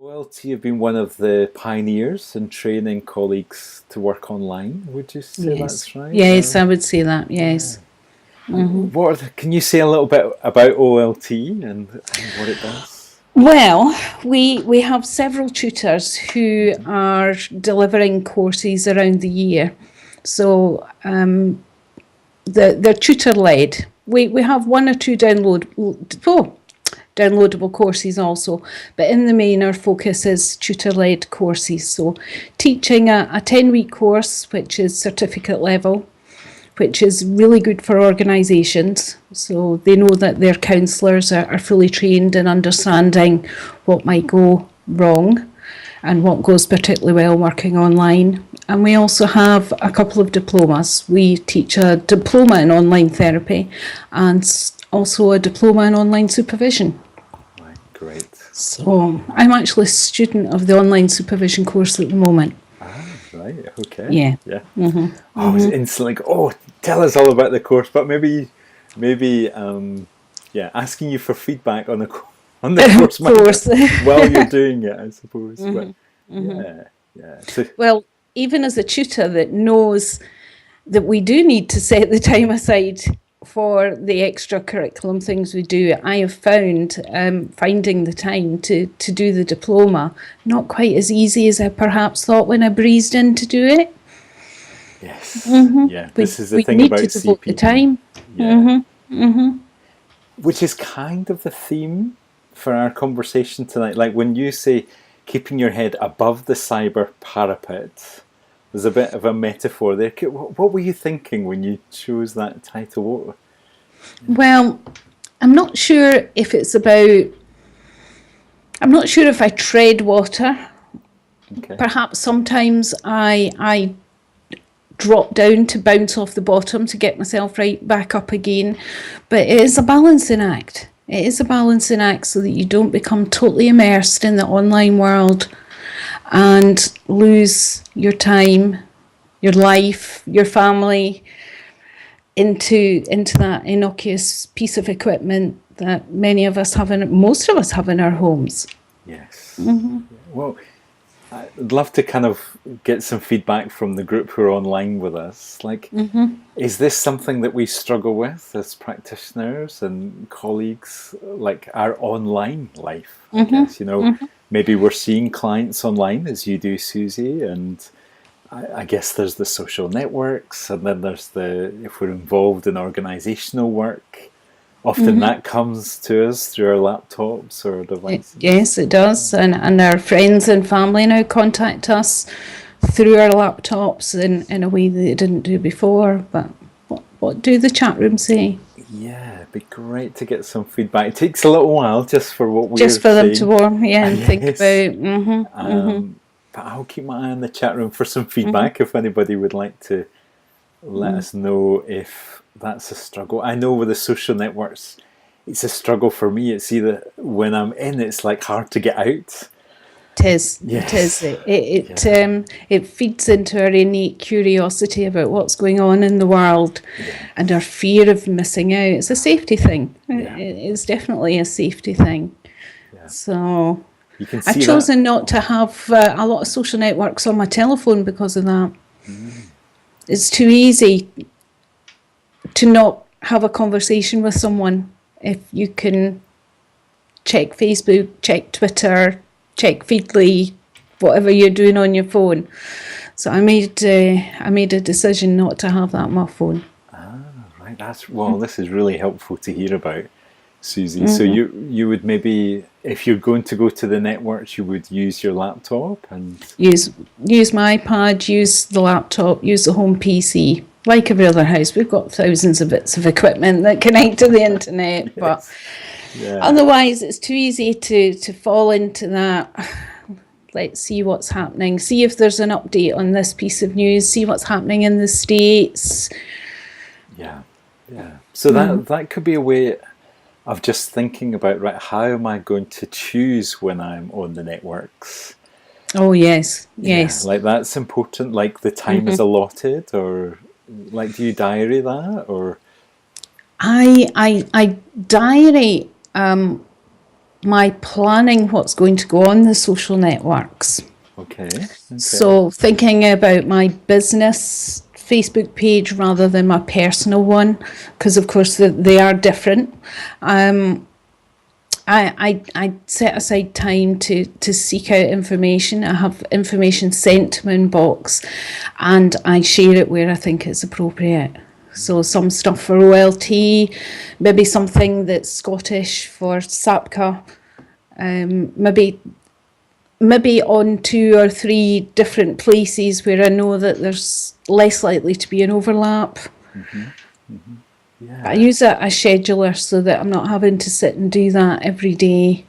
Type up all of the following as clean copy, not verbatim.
OLT have been one of the pioneers in training colleagues to work online. Would you say that's right? Yes, I would say that, yes. Yeah. Can you say a little bit about OLT and what it does? Well, we have several tutors who are delivering courses around the year. So they're tutor-led. We have one or two downloadable courses also, but in the main our focus is tutor-led courses. So teaching a 10-week course, which is certificate level, which is really good for organisations. So they know that their counsellors are fully trained in understanding what might go wrong and what goes particularly well working online. And we also have a couple of diplomas. We teach a diploma in online therapy and also a diploma in online supervision. Right, great. So I'm actually a student of the online supervision course at the moment. Right, okay. Yeah. I was instantly tell us all about the course, but maybe asking you for feedback on the course while you're doing it, I suppose. But So, well, even as a tutor that knows that we do need to set the time aside for the extra curriculum things we do, I have found finding the time to do the diploma not quite as easy as I perhaps thought when I breezed in to do it. Yes. Yeah. This is the thing about CPD. We need to devote the time. Yeah. Which is kind of the theme for our conversation tonight. Like when you say keeping your head above the cyber parapet, there's a bit of a metaphor there. What were you thinking when you chose that title? Well, I'm not sure if it's about... I'm not sure if I tread water. Okay. Perhaps sometimes I drop down to bounce off the bottom to get myself right back up again. But it is a balancing act. It is a balancing act so that you don't become totally immersed in the online world and lose your time, your life, your family into that innocuous piece of equipment that most of us have in our homes. Yes. Well, I'd love to kind of get some feedback from the group who are online with us. Like, is this something that we struggle with as practitioners and colleagues, like our online life? I guess, maybe we're seeing clients online as you do, Suzie, and I guess there's the social networks, and then there's if we're involved in organisational work, often that comes to us through our laptops or devices. Yes, it does. And our friends and family now contact us through our laptops in a way that they didn't do before. But what do the chat rooms say? Yeah, it'd be great to get some feedback. It takes a little while just for what we're just for saying. them to warm, and think about. But I'll keep my eye on the chat room for some feedback if anybody would like to let us know if that's a struggle. I know with the social networks, it's a struggle for me. It's either when I'm in, it's like hard to get out. It is. Yes. It is. It feeds into our innate curiosity about what's going on in the world, and our fear of missing out. It's a safety thing. It's definitely a safety thing. Yeah. So you can see I've chosen not to have a lot of social networks on my telephone because of that. It's too easy to not have a conversation with someone if you can check Facebook, check Twitter, check Feedly, whatever you're doing on your phone. So I made a decision not to have that on my phone. Right. This is really helpful to hear about, Suzie. So you would maybe, if you're going to go to the networks, you would use your laptop and use my iPad, use the laptop, use the home PC. Like every other house, we've got thousands of bits of equipment that connect to the internet, but otherwise it's too easy to fall into that. Let's see what's happening. See if there's an update on this piece of news. See what's happening in the States. Yeah. So that could be a way of just thinking about, right, how am I going to choose when I'm on the networks? Oh, yes. Like that's important, like the time is allotted, or like do you diary that, or? I diary my planning what's going to go on the social networks. Okay. So thinking about my business Facebook page rather than my personal one, because of course they are different. I set aside time to seek out information. I have information sent to my inbox, and I share it where I think it's appropriate. So some stuff for OLT, maybe something that's Scottish for SAPCA, maybe on 2 or 3 different places where I know that there's less likely to be an overlap. Yeah. I use a scheduler so that I'm not having to sit and do that every day.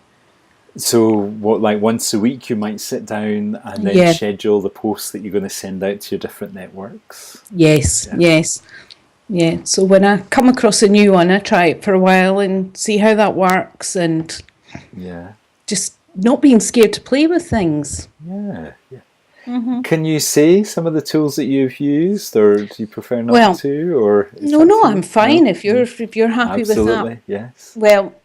So what, like once a week you might sit down and then schedule the posts that you're going to send out to your different networks? Yes. Yeah, so when I come across a new one, I try it for a while and see how that works, and just not being scared to play with things. Yeah. Can you say some of the tools that you've used, or do you prefer not to? Or no, I'm fine if you're happy with that. Absolutely, yes. Well,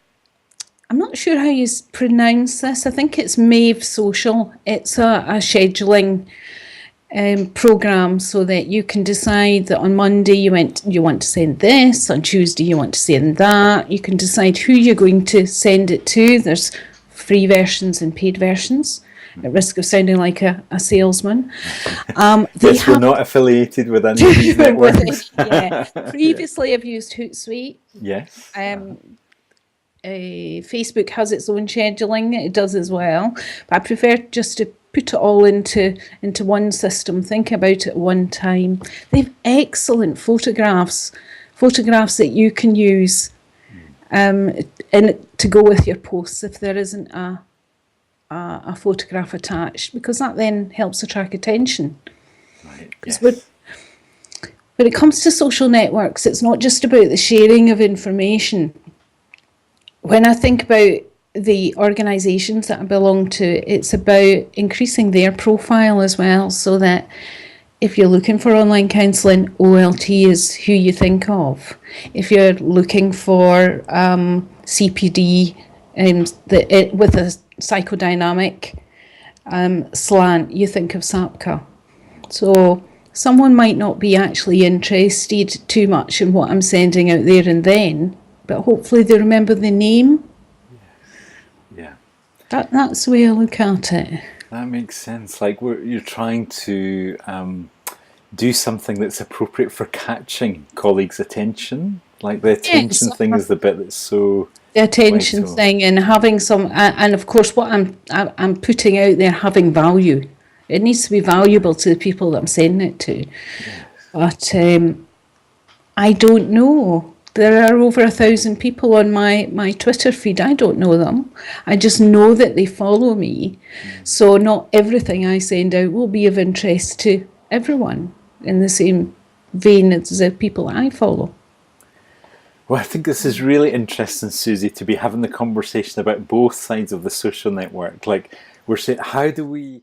I'm not sure how you pronounce this. I think it's Mave Social. It's a scheduling program, so that you can decide that on Monday you want to send this, on Tuesday you want to send that. You can decide who you're going to send it to. There's free versions and paid versions, at risk of sounding like a salesman. Yes, we're not affiliated with any of these networks. Previously I've used Hootsuite. Yes. Facebook has its own scheduling, it does as well, but I prefer just to put it all into one system, think about it at one time. They've excellent photographs that you can use to go with your posts if there isn't a photograph attached, because that then helps attract attention. Right. Yes. When it comes to social networks, it's not just about the sharing of information. When I think about the organisations that I belong to, it's about increasing their profile as well, so that if you're looking for online counselling, OLT is who you think of. If you're looking for CPD with a psychodynamic slant, you think of SAPCA. So someone might not be actually interested too much in what I'm sending out there and then, but hopefully they remember the name. Yeah. That's the way I look at it. That makes sense. Like you're trying to do something that's appropriate for catching colleagues' attention. Like the attention thing is the bit that's so... The attention vital. Thing, and having some... And of course, what I'm putting out there, having value. It needs to be valuable to the people that I'm sending it to. Yes. But I don't know. There are over 1,000 people on my Twitter feed. I don't know them. I just know that they follow me. So not everything I send out will be of interest to everyone in the same vein as the people I follow. Well, I think this is really interesting, Suzie, to be having the conversation about both sides of the social network. Like we're saying, how do we...